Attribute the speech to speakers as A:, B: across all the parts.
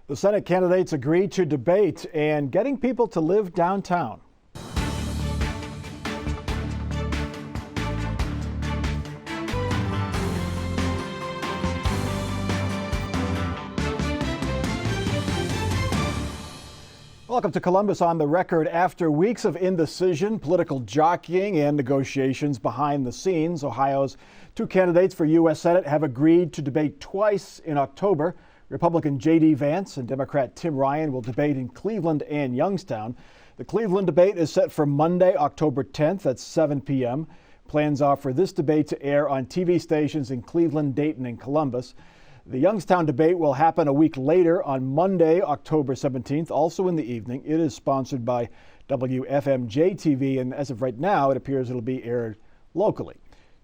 A: The Senate candidates agreed to debate and getting people to live downtown. Welcome to Columbus on the Record. After weeks of indecision, political jockeying, and negotiations behind the scenes, Ohio's two candidates for U.S. Senate have agreed to debate twice in October. Republican J.D. Vance and Democrat Tim Ryan will debate in Cleveland and Youngstown. The Cleveland debate is set for Monday, October 10th at 7 p.m. Plans are for this debate to air on TV stations in Cleveland, Dayton, and Columbus. The Youngstown debate will happen a week later on Monday, October 17th, also in the evening. It is sponsored by WFMJ-TV, and as of right now, it appears it'll be aired locally.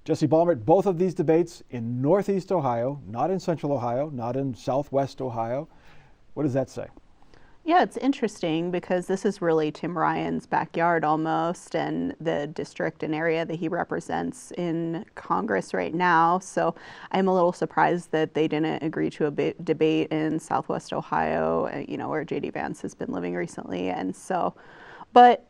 A: Jesse Balmert, both of these debates in Northeast Ohio, not in Central Ohio, not in Southwest Ohio. What does that say?
B: Yeah, it's interesting because this is really Tim Ryan's backyard almost, and the district and area that he represents in Congress right now. So I'm a little surprised that they didn't agree to a debate in Southwest Ohio, where J.D. Vance has been living recently. And so, but,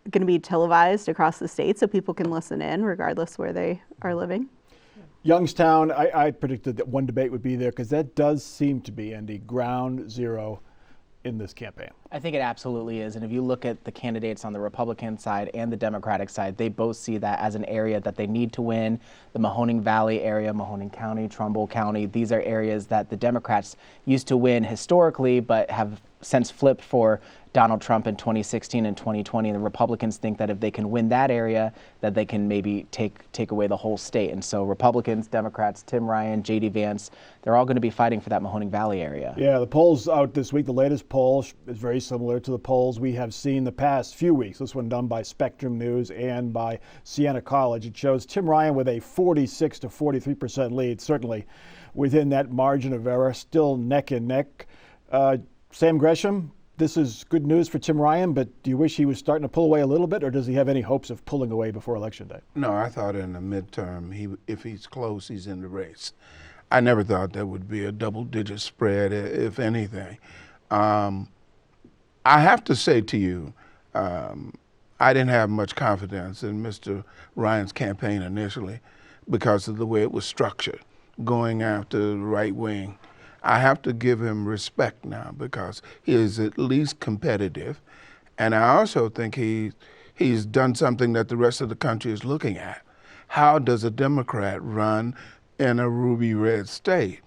B: it's going to be televised across the state so people can listen in regardless where they are living.
A: Youngstown, I predicted that one debate would be there because that does seem to be, Andy, ground zero in this campaign.
C: I think it absolutely is. And if you look at the candidates on the Republican side and the Democratic side, they both see that as an area that they need to win. The Mahoning Valley area, Mahoning County, Trumbull County, these are areas that the Democrats used to win historically, but have since flipped for Donald Trump in 2016 and 2020. And the Republicans think that if they can win that area, that they can maybe take away the whole state. And so Republicans, Democrats, Tim Ryan, J.D. Vance, they're all going to be fighting for that Mahoning Valley area.
A: Yeah, the polls out this week, the latest poll is very similar to the polls we have seen the past few weeks. This one done by Spectrum News and by Siena College. It shows Tim Ryan with a 46 to 43% lead, certainly within that margin of error, still neck and neck. Sam Gresham, this is good news for Tim Ryan, but do you wish he was starting to pull away a little bit, or does he have any hopes of pulling away before Election Day?
D: No, I thought in the midterm, if he's close, he's in the race. I never thought there would be a double-digit spread, if anything. I have to say to you, I didn't have much confidence in Mr. Ryan's campaign initially because of the way it was structured, going after the right wing. I have to give him respect now because he is at least competitive. And I also think he's done something that the rest of the country is looking at. How does a Democrat run in a ruby red state?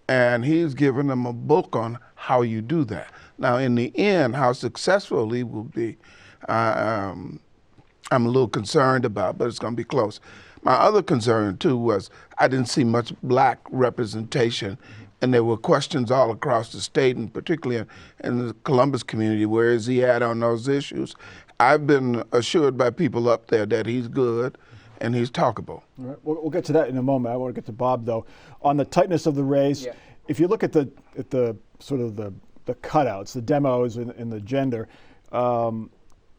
D: And he's given them a book on how you do that. Now, in the end, how successful he will be, I'm a little concerned about, but it's going to be close. My other concern, too, was I didn't see much black representation. And there were questions all across the state, and particularly in the Columbus community, where is he at on those issues? I've been assured by people up there that he's good and he's talkable.
A: All right. We'll get to that in a moment. I want to get to Bob, though. On the tightness of the race,
E: yeah.
A: If you look at the sort of the cutouts, the demos and the gender, Tim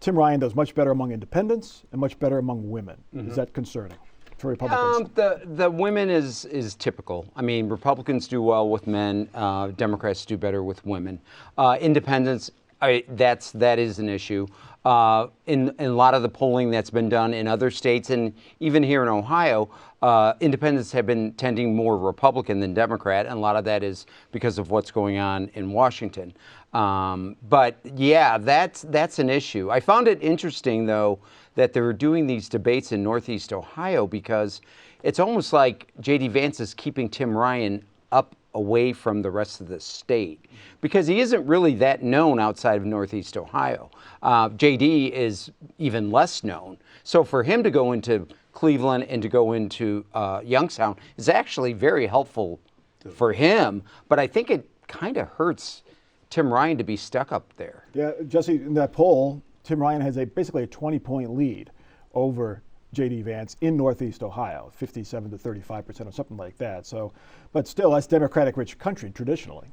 A: Ryan does much better among independents and much better among women. Mm-hmm. Is that concerning for Republicans?
E: The women is typical. I mean, Republicans do well with men. Democrats do better with women. Independents, that is an issue. In a lot of the polling that's been done in other states and even here in Ohio, independents have been tending more Republican than Democrat, and a lot of that is because of what's going on in Washington. But yeah, that's an issue. I found it interesting, though, that they were doing these debates in Northeast Ohio because it's almost like J.D. Vance is keeping Tim Ryan up away from the rest of the state because he isn't really that known outside of Northeast Ohio. J.D. is even less known. So for him to go into Cleveland and to go into Youngstown is actually very helpful for him, but I think it kind of hurts Tim Ryan to be stuck up there.
A: Yeah, Jesse, in that poll, Tim Ryan has basically a 20-point lead over J.D. Vance in Northeast Ohio, 57 to 35% or something like that. So, but still, that's Democratic-rich country traditionally.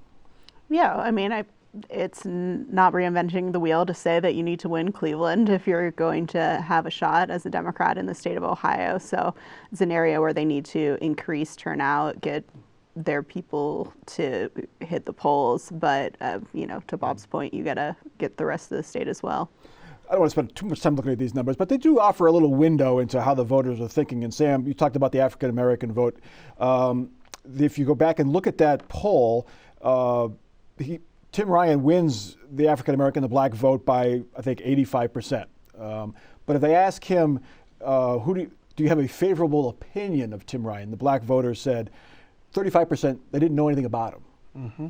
B: Yeah, I mean, it's not reinventing the wheel to say that you need to win Cleveland if you're going to have a shot as a Democrat in the state of Ohio. So it's an area where they need to increase turnout, get their people to hit the polls. But, to Bob's point, you got to get the rest of the state as well.
A: I don't want to spend too much time looking at these numbers, but they do offer a little window into how the voters are thinking. And Sam, you talked about the African American vote. If you go back and look at that poll, Tim Ryan wins the African American, the black vote by, I think, 85%. But if they ask him, do you have a favorable opinion of Tim Ryan? The black voters said 35% they didn't know anything about him. Mm-hmm.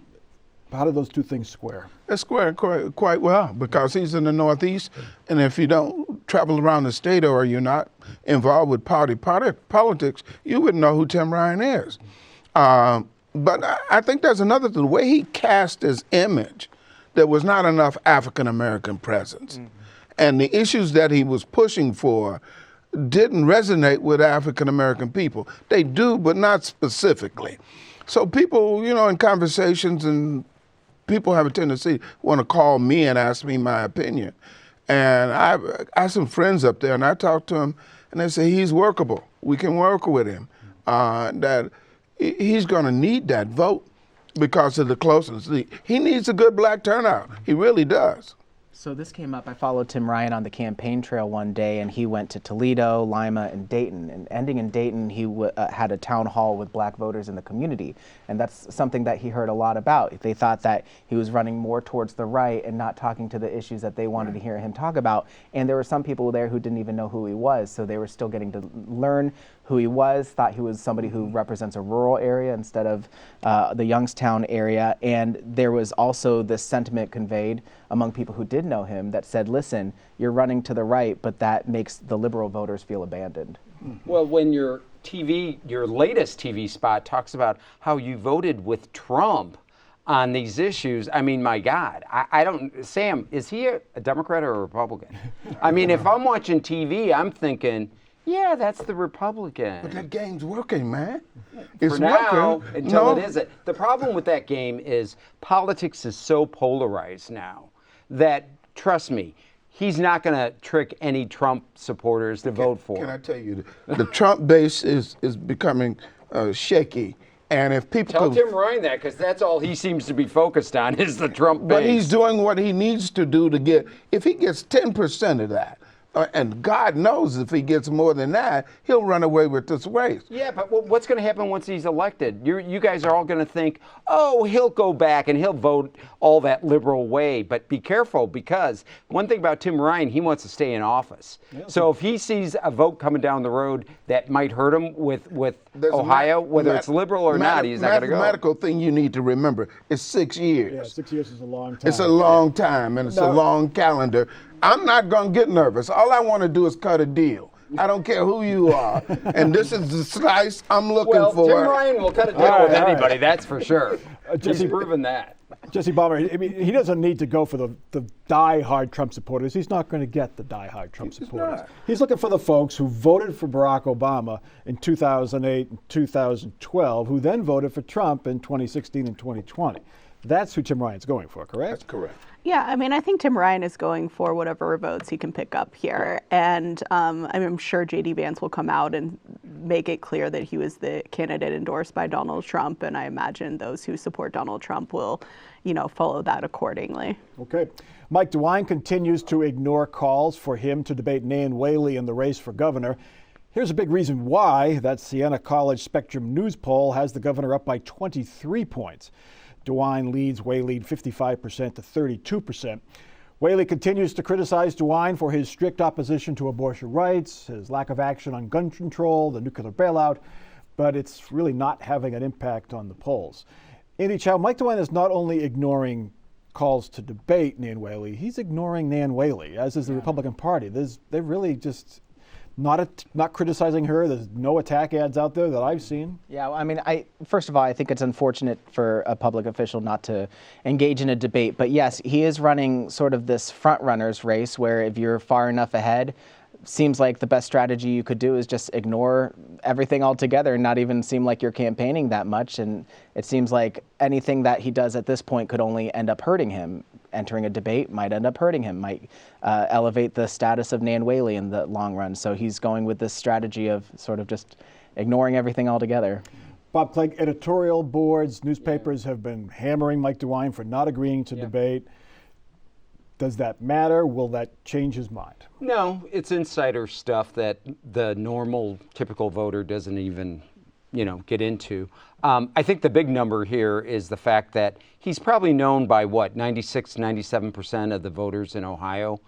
A: How do those two things square?
D: They square quite well because he's in the Northeast, and if you don't travel around the state or you're not involved with party politics, you wouldn't know who Tim Ryan is. But I think there's another thing. The way he cast his image, there was not enough African American presence. Mm-hmm. And the issues that he was pushing for didn't resonate with African American people. They do, but not specifically. So people, in conversations, and people have a tendency to want to call me and ask me my opinion. And I have some friends up there, and I talk to them, and they say he's workable. We can work with him. That he's going to need that vote because of the closeness. He needs a good black turnout. He really does.
C: So this came up. I followed Tim Ryan on the campaign trail one day, and he went to Toledo, Lima, and Dayton. And ending in Dayton, he had a town hall with black voters in the community. And that's something that he heard a lot about. They thought that he was running more towards the right and not talking to the issues that they wanted to hear him talk about. And there were some people there who didn't even know who he was. So they were still getting to learn who he was, thought he was somebody who represents a rural area instead of the Youngstown area. And there was also this sentiment conveyed among people who did know him that said, listen, you're running to the right, but that makes the liberal voters feel abandoned.
E: Well, when your latest TV spot talks about how you voted with Trump on these issues, I mean, my God, I don't, Sam, is he a Democrat or a Republican? I mean, if I'm watching TV, I'm thinking, yeah, that's the Republican.
D: But that game's working, man.
E: For now, until it isn't. The problem with that game is politics is so polarized now that, trust me, he's not going to trick any Trump supporters to vote for him.
D: Can I tell you, the Trump base is becoming shaky. And if people
E: Tell Tim Ryan that, because that's all he seems to be focused on is the Trump base.
D: But he's doing what he needs to do to get, if he gets 10% of that, and God knows if he gets more than that, he'll run away with this race.
E: Yeah, but what's going to happen once he's elected? You guys are all going to think, oh, he'll go back and he'll vote all that liberal way. But be careful, because one thing about Tim Ryan, he wants to stay in office. Yeah. So if he sees a vote coming down the road that might hurt him with Ohio, whether it's liberal or not, he's not going to go.
D: Mathematical thing you need to remember is 6 years.
A: Yeah, 6 years is a long time.
D: It's a long time, and it's a long calendar. I'm not going to get nervous. All I want to do is cut a deal. I don't care who you are. And this is the slice I'm looking for.
E: Tim Ryan will cut a deal with anybody, that's for sure. He's proven that.
A: Jesse Balmer, I mean, he doesn't need to go for the die-hard Trump supporters. He's not going to get the die-hard Trump supporters. He's looking for the folks who voted for Barack Obama in 2008 and 2012, who then voted for Trump in 2016 and 2020. That's who Tim Ryan's going for, correct?
D: That's correct.
B: Yeah, I mean, I think Tim Ryan is going for whatever votes he can pick up here. And I'm sure J.D. Vance will come out and make it clear that he was the candidate endorsed by Donald Trump. And I imagine those who support Donald Trump will, follow that accordingly.
A: Okay. Mike DeWine continues to ignore calls for him to debate Nan Whaley in the race for governor. Here's a big reason why. That Siena College Spectrum News poll has the governor up by 23 points. DeWine leads Whaley 55% to 32%. Whaley continues to criticize DeWine for his strict opposition to abortion rights, his lack of action on gun control, the nuclear bailout, but it's really not having an impact on the polls. Andy Chow, Mike DeWine is not only ignoring calls to debate Nan Whaley, he's ignoring Nan Whaley, as is the Republican Party. They're really just not criticizing her. There's no attack ads out there that I've seen.
C: Yeah, I mean, first of all, I think it's unfortunate for a public official not to engage in a debate. But yes, he is running sort of this front runners race where if you're far enough ahead, seems like the best strategy you could do is just ignore everything altogether and not even seem like you're campaigning that much. And it seems like anything that he does at this point could only end up hurting him. Entering a debate might end up hurting him, might elevate the status of Nan Whaley in the long run. So he's going with this strategy of sort of just ignoring everything altogether.
A: Bob Clegg, editorial boards, newspapers have been hammering Mike DeWine for not agreeing to debate. Does that matter? Will that change his mind?
E: No, it's insider stuff that the normal, typical voter doesn't even, get into. I think the big number here is the fact that he's probably known by 96, 97% of the voters in Ohio.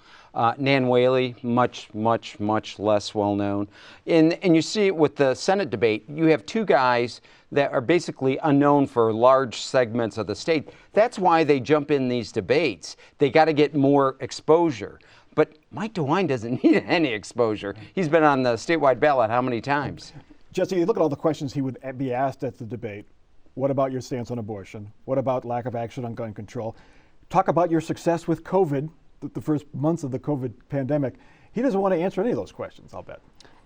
E: Nan Whaley, much, much, much less well known. And you see it with the Senate debate. You have two guys that are basically unknown for large segments of the state. That's why they jump in these debates. They got to get more exposure. But Mike DeWine doesn't need any exposure. He's been on the statewide ballot how many times?
A: Jesse, you look at all the questions he would be asked at the debate. What about your stance on abortion? What about lack of action on gun control? Talk about your success with COVID, the first months of the COVID pandemic. He doesn't want to answer any of those questions, I'll bet.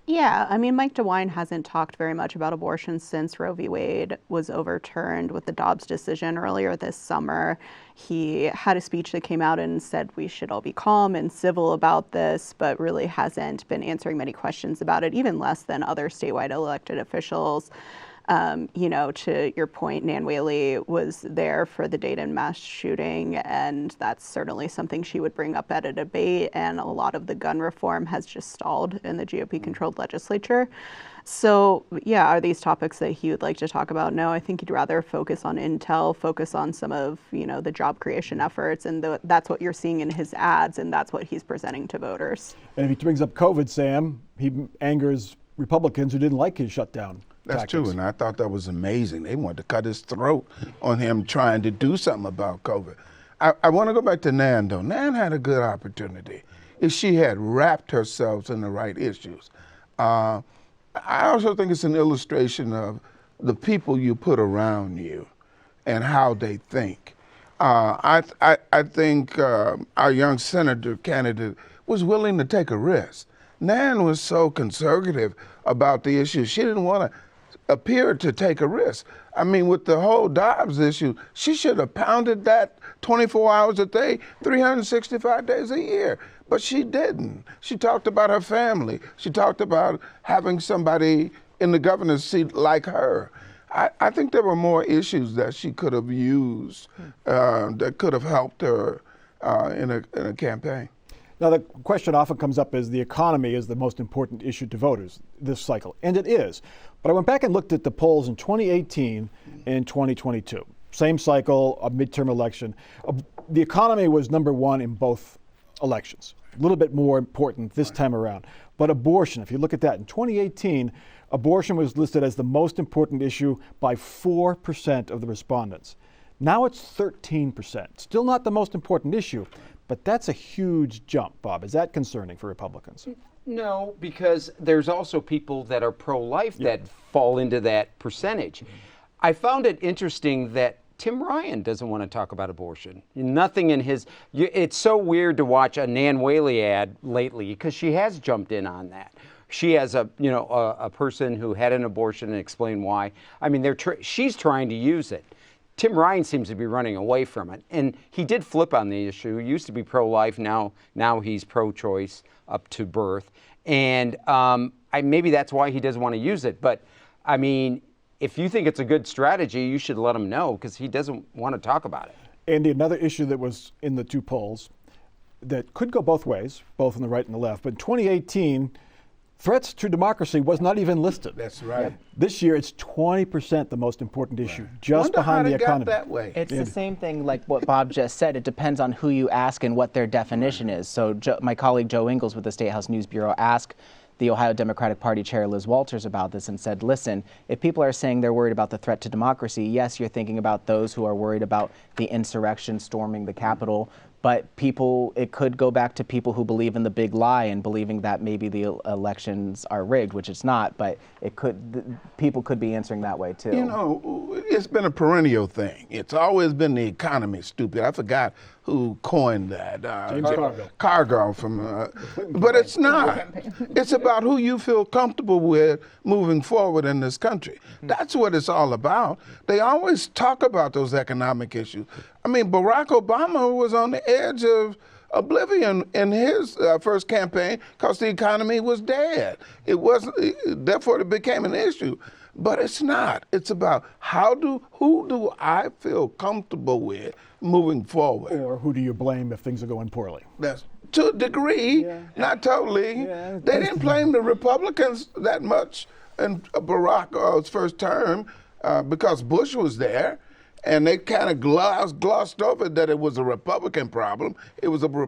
B: Yeah, I mean, Mike DeWine hasn't talked very much about abortion since Roe v. Wade was overturned with the Dobbs decision earlier this summer. He had a speech that came out and said we should all be calm and civil about this, but really hasn't been answering many questions about it, even less than other statewide elected officials. To your point, Nan Whaley was there for the Dayton mass shooting, and that's certainly something she would bring up at a debate. And a lot of the gun reform has just stalled in the GOP-controlled legislature. So, yeah, are these topics that he would like to talk about? No, I think he'd rather focus on intel, focus on some of, the job creation efforts, and that's what you're seeing in his ads, and that's what he's presenting to voters.
A: And if he brings up COVID, Sam, he angers Republicans who didn't like his shutdown.
D: That's
A: tactics.
D: true, and I thought that was amazing. They wanted to cut his throat on him trying to do something about COVID. I want to go back to Nan, though. Nan had a good opportunity if she had wrapped herself in the right issues. I also think it's an illustration of the people you put around you and how they think. I think our young senator candidate was willing to take a risk. Nan was so conservative about the issue. She didn't want to appear to take a risk. I mean, with the whole Dobbs issue, she should have pounded that 24 hours a day, 365 days a year. But she didn't. She talked about her family. She talked about having somebody in the governor's seat like her. I think there were more issues that she could have used that could have helped her in a campaign.
A: Now, the question often comes up is the economy is the most important issue to voters this cycle, and it is. But I went back and looked at the polls in 2018 and 2022. Same cycle, a midterm election. The economy was number one in both elections. A little bit more important this time around. But abortion, if you look at that, in 2018, abortion was listed as the most important issue by 4% of the respondents. Now it's 13%. Still not the most important issue, but that's a huge jump, Bob. Is that concerning for Republicans?
E: No, because there's also people that are pro-life that fall into that percentage. I found it interesting that Tim Ryan doesn't want to talk about abortion. Nothing in his. It's so weird to watch a Nan Whaley ad lately because she has jumped in on that. She has a person who had an abortion and explained why. I mean, she's trying to use it. Tim Ryan seems to be running away from it, and he did flip on the issue. He used to be pro-life, now he's pro-choice up to birth, and maybe that's why he doesn't want to use it. But I mean, if you think it's a good strategy, you should let him know because he doesn't want to talk about it.
A: Andy, another issue that was in the two polls that could go both ways, both on the right and the left. But in 2018, threats to democracy was not even listed.
D: That's right.
A: This year, it's 20% the most important issue, just
D: Wonder
A: behind
D: how
A: the
D: they
A: economy.
D: got that way.
C: It's the same thing like what Bob just said. It depends on who you ask and what their definition is. So my colleague Joe Ingles with the State House News Bureau asked the Ohio Democratic Party Chair Liz Walters about this and said, listen, if people are saying they're worried about the threat to democracy, yes, you're thinking about those who are worried about the insurrection storming the Capitol. But it could go back to people who believe in the big lie and believing that maybe the elections are rigged, which it's not, but people could be answering that way too.
D: You know, it's been a perennial thing. It's always been the economy, stupid. I forgot who coined that.
A: James Cargill.
D: Cargill but it's not. It's about who you feel comfortable with moving forward in this country. That's what it's all about. They always talk about those economic issues. I mean, Barack Obama was on the edge of oblivion in his first campaign because the economy was dead. It wasn't, therefore it became an issue. but it's not. It's about who do I feel comfortable with moving forward.
A: Or who do you blame if things are going poorly?
D: That's to a degree, not totally.
A: Yeah,
D: They didn't blame the Republicans that much in Barack's first term because Bush was there, and they kind of glossed over that it was a Republican problem. It was a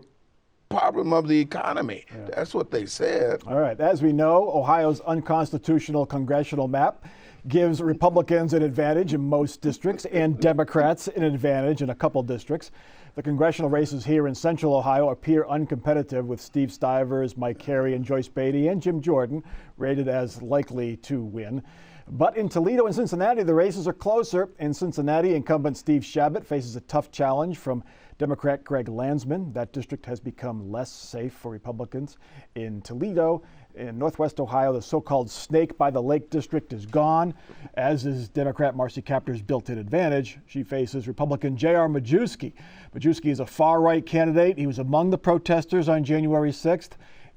D: problem of the economy. That's what they said.
A: All right. As we know, Ohio's unconstitutional congressional map gives Republicans an advantage in most districts and Democrats an advantage in a couple districts. The congressional races here in central Ohio appear uncompetitive, with Steve Stivers, Mike Carey, and Joyce Beatty and Jim Jordan rated as likely to win. But in Toledo and Cincinnati, the races are closer. In Cincinnati, incumbent Steve Chabot faces a tough challenge from Democrat Greg Landsman. That district has become less safe for Republicans. In Toledo, in Northwest Ohio, the so-called Snake by the Lake district is gone, as is Democrat Marcy Kaptur's built-in advantage. She faces Republican J.R. Majewski. Majewski is a far-right candidate. He was among the protesters on January 6th,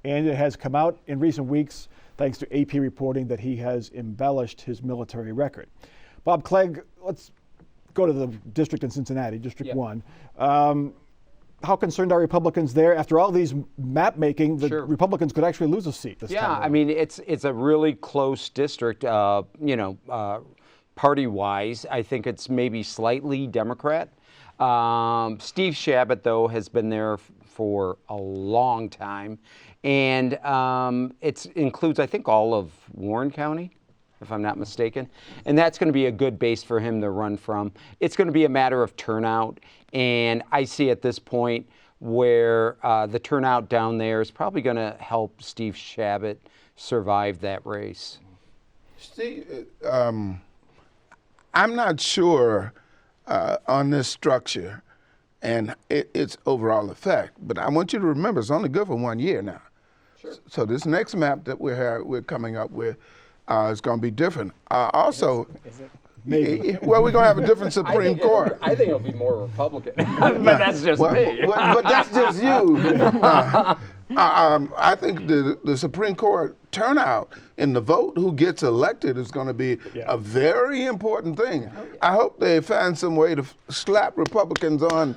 A: and it has come out in recent weeks, thanks to AP reporting, that he has embellished his military record. Bob Clegg, let's go to the district in Cincinnati, District 1. How concerned are Republicans there? After all these map making, the Republicans could actually lose a seat this time around.
E: I mean, it's a really close district, party-wise. I think it's maybe slightly Democrat. Steve Chabot, though, has been there for a long time. And it includes, I think, all of Warren County, if I'm not mistaken. And that's going to be a good base for him to run from. It's going to be a matter of turnout. And I see at this point where the turnout down there is probably going to help Steve Chabot survive that race.
D: Steve, I'm not sure on this structure and its overall effect, but I want you to remember it's only good for 1 year now. Sure. So this next map that we're coming up with is going to be different. Also,
C: Is it?
A: Maybe.
D: well, we're going to have a different Supreme Court.
E: I think it'll be more Republican, but that's just me.
D: But that's just you. I think the Supreme Court turnout in the vote, who gets elected, is going to be a very important thing. I hope they find some way to slap Republicans on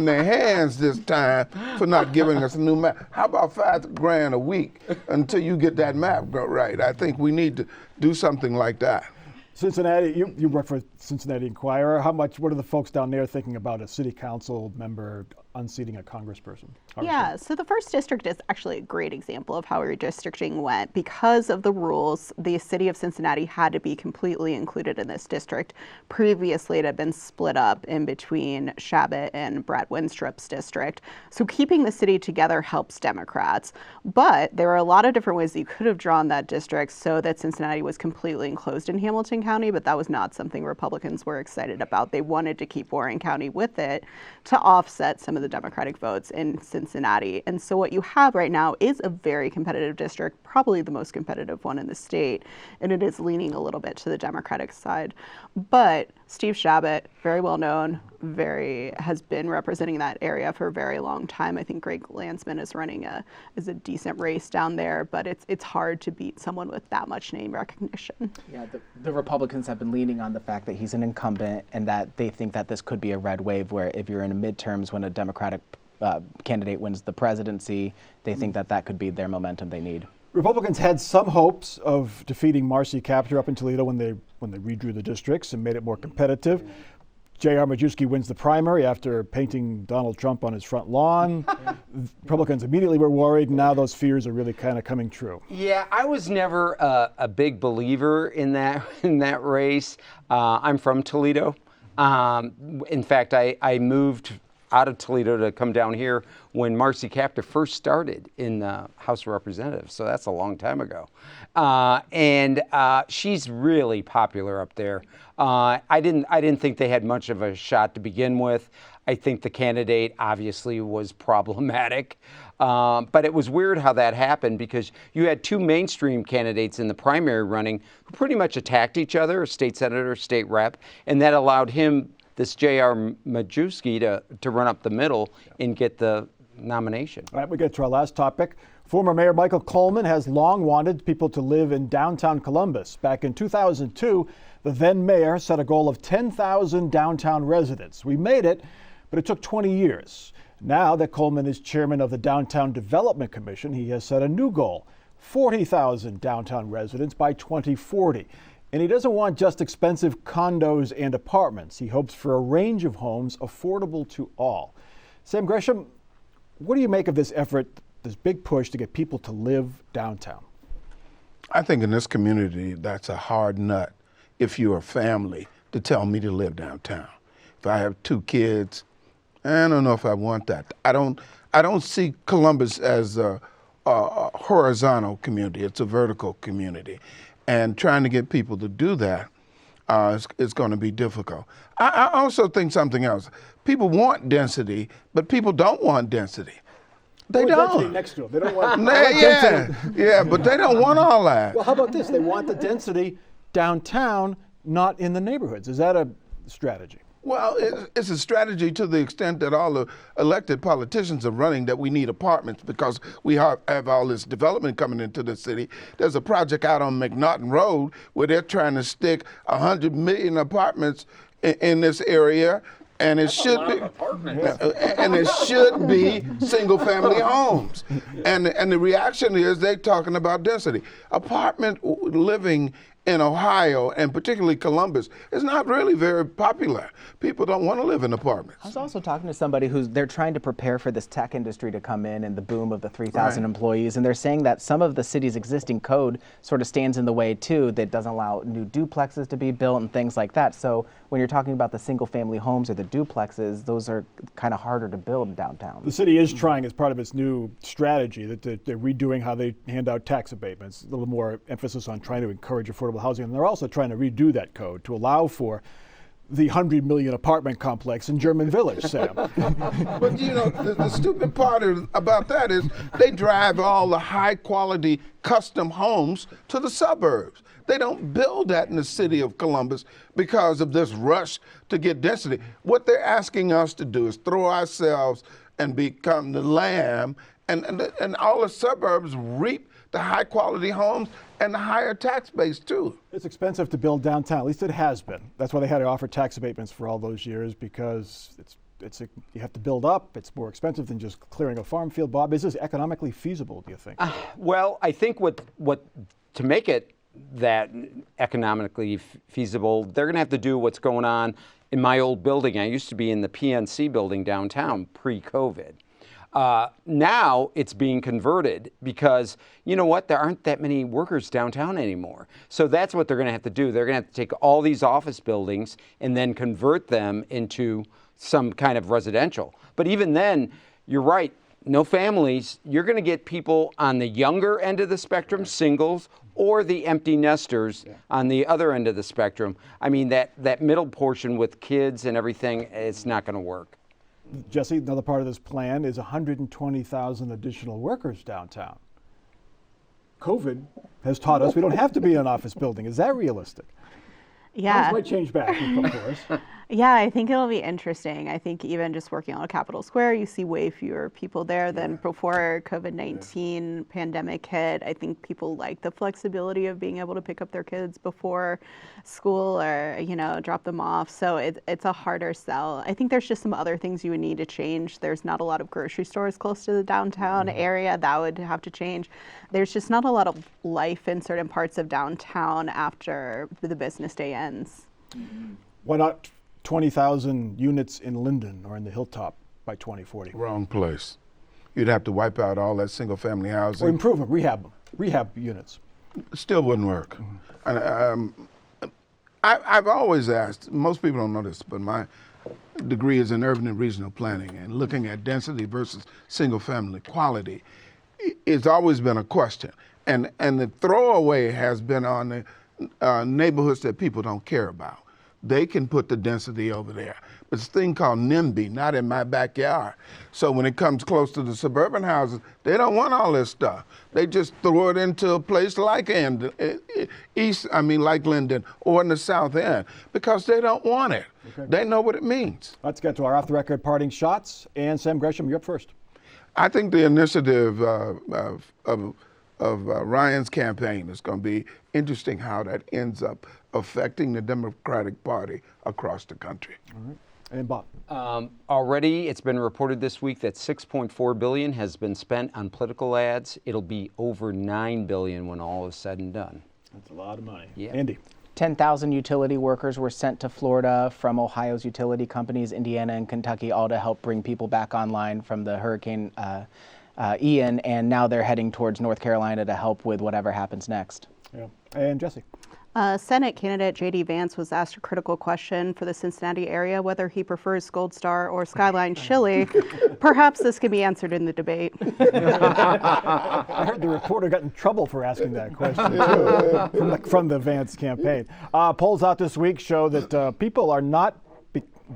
D: their hands this time for not giving us a new map. How about $5,000 a week until you get that map right? I think we need to do something like that.
A: Cincinnati, you work for Cincinnati Enquirer. What are the folks down there thinking about a city council member unseating a congressperson?
B: Yeah, so the first district is actually a great example of how redistricting went. Because of the rules, the city of Cincinnati had to be completely included in this district. Previously, it had been split up in between Chabot and Brad Winstrup's district. So keeping the city together helps Democrats. But there are a lot of different ways that you could have drawn that district so that Cincinnati was completely enclosed in Hamilton County, but that was not something Republicans were excited about. They wanted to keep Warren County with it to offset some of the Democratic votes in Cincinnati. And so what you have right now is a very competitive district, probably the most competitive one in the state, and it is leaning a little bit to the Democratic side. But Steve Chabot, very well known, has been representing that area for a very long time. I think Greg Landsman is running a decent race down there, but it's hard to beat someone with that much name recognition.
C: Yeah, the Republicans have been leaning on the fact that he's an incumbent and that they think that this could be a red wave where if you're in midterms when a Democratic candidate wins the presidency, they think that could be their momentum they need.
A: Republicans had some hopes of defeating Marcy Kaptur up in Toledo when they redrew the districts and made it more competitive. J.R. Majewski wins the primary after painting Donald Trump on his front lawn. Republicans immediately were worried, and now those fears are really kind of coming true.
E: Yeah, I was never a big believer in that race. I'm from Toledo. In fact, I moved out of Toledo to come down here when Marcy Kaptur first started in the House of Representatives, so that's a long time ago. And she's really popular up there. I didn't think they had much of a shot to begin with. I think the candidate obviously was problematic. But it was weird how that happened because you had two mainstream candidates in the primary running who pretty much attacked each other, a state senator, state rep, and that allowed him, this J.R. Majewski, to run up the middle and get the nomination.
A: All right, we get to our last topic. Former Mayor Michael Coleman has long wanted people to live in downtown Columbus. Back in 2002, the then mayor set a goal of 10,000 downtown residents. We made it, but it took 20 years. Now that Coleman is chairman of the Downtown Development Commission, he has set a new goal, 40,000 downtown residents by 2040. And he doesn't want just expensive condos and apartments. He hopes for a range of homes affordable to all. Sam Gresham, what do you make of this effort, this big push to get people to live downtown?
D: I think in this community, that's a hard nut if you're a family to tell me to live downtown. If I have 2 kids, I don't know if I want that. I don't see Columbus as a horizontal community. It's a vertical community. And trying to get people to do that is going to be difficult. I also think something else. People want density, but people don't want density. They
A: Density
D: don't.
A: next to them. They don't want
D: Yeah, but they don't want all that.
A: Well, how about this? They want the density downtown, not in the neighborhoods. Is that a strategy?
D: Well, it's a strategy to the extent that all the elected politicians are running that we need apartments because we have all this development coming into the city. There's a project out on McNaughton Road where they're trying to stick 100 million apartments in this area. And it should be, and it should be single-family homes. And the reaction is they're talking about density. Apartment living in Ohio, and particularly Columbus, is not really very popular. People don't want to live in apartments.
C: I was also talking to somebody they're trying to prepare for this tech industry to come in and the boom of the 3,000 employees, and they're saying that some of the city's existing code sort of stands in the way too, that doesn't allow new duplexes to be built and things like that. So when you're talking about the single-family homes or the duplexes, those are kind of harder to build downtown.
A: The city is trying, as part of its new strategy, that they're redoing how they hand out tax abatements, a little more emphasis on trying to encourage affordable housing. And they're also trying to redo that code to allow for the 100 million apartment complex in German Village, Sam.
D: But you know, the stupid part about that is they drive all the high quality custom homes to the suburbs. They don't build that in the city of Columbus because of this rush to get density. What they're asking us to do is throw ourselves and become the lamb, and all the suburbs reap the high quality homes and the higher tax base too.
A: It's expensive to build downtown, at least it has been. That's why they had to offer tax abatements for all those years, because you have to build up. It's more expensive than just clearing a farm field. Bob, is this economically feasible, do you think?
E: Well, I think what to make it that economically feasible, they're going to have to do what's going on in my old building. I used to be in the PNC building downtown pre-COVID. Now it's being converted because, you know what, there aren't that many workers downtown anymore. So that's what they're going to have to do. They're going to have to take all these office buildings and then convert them into some kind of residential. But even then, you're right, no families. You're going to get people on the younger end of the spectrum, singles, or the empty nesters on the other end of the spectrum. I mean, that middle portion with kids and everything, it's not going to work.
A: Jesse, another part of this plan is 120,000 additional workers downtown. COVID has taught us we don't have to be in an office building. Is that realistic?
B: Yeah.
A: Things might change back, of course.
B: Yeah, I think it'll be interesting. I think even just working on Capitol Square, you see way fewer people there than before COVID-19 pandemic hit. I think people like the flexibility of being able to pick up their kids before school or, drop them off. So it's a harder sell. I think there's just some other things you would need to change. There's not a lot of grocery stores close to the downtown area. That would have to change. There's just not a lot of life in certain parts of downtown after the business day ends.
A: Why not 20,000 units in Linden or in the Hilltop by 2040?
D: Wrong place. You'd have to wipe out all that single family housing.
A: Or improve them, rehab units.
D: Still wouldn't work. And, I've always asked, most people don't know this, but my degree is in urban and regional planning, and looking at density versus single family quality, it's always been a question. And the throwaway has been on the neighborhoods that people don't care about. They can put the density over there. But it's a thing called NIMBY, not in my backyard. So when it comes close to the suburban houses, they don't want all this stuff. They just throw it into a place like like Linden or in the South End because they don't want it. Okay. They know what it means.
A: Let's get to our off-the-record parting shots. And Sam Gresham, you're up first.
D: I think the initiative of Ryan's campaign is going to be interesting how that ends up affecting the Democratic Party across the country.
A: And Bob.
E: Already, it's been reported this week that $6.4 billion has been spent on political ads. It'll be over $9 billion when all is said and done.
A: That's a lot of money.
E: Yeah.
A: Andy.
C: 10,000 utility workers were sent to Florida from Ohio's utility companies, Indiana and Kentucky, all to help bring people back online from the Hurricane Ian, and now they're heading towards North Carolina to help with whatever happens next.
A: Yeah. And Jesse.
B: Senate candidate J.D. Vance was asked a critical question for the Cincinnati area, whether he prefers Gold Star or Skyline Chili. Perhaps this can be answered in the debate.
A: I heard the reporter got in trouble for asking that question too, from the Vance campaign. Polls out this week show that people are not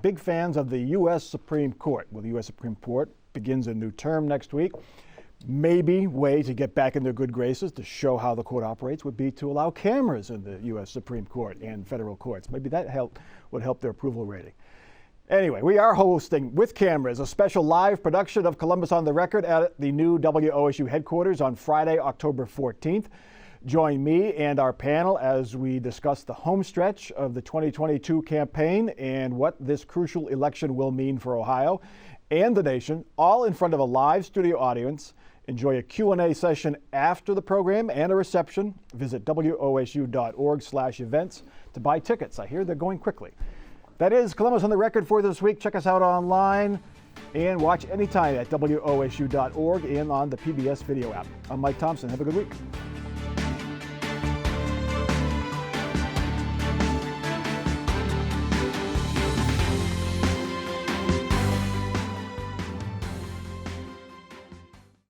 A: big fans of the U.S. Supreme Court. Well, the U.S. Supreme Court begins a new term next week. Maybe way to get back in their good graces to show how the court operates would be to allow cameras in the U.S. Supreme Court and federal courts. Maybe that would help their approval rating. Anyway, we are hosting with cameras a special live production of Columbus on the Record at the new WOSU headquarters on Friday, October 14th. Join me and our panel as we discuss the home stretch of the 2022 campaign and what this crucial election will mean for Ohio and the nation, all in front of a live studio audience. Enjoy a Q&A session after the program and a reception. Visit wosu.org/events to buy tickets. I hear they're going quickly. That is Columbus on the Record for this week. Check us out online and watch anytime at wosu.org and on the PBS video app. I'm Mike Thompson. Have a good week.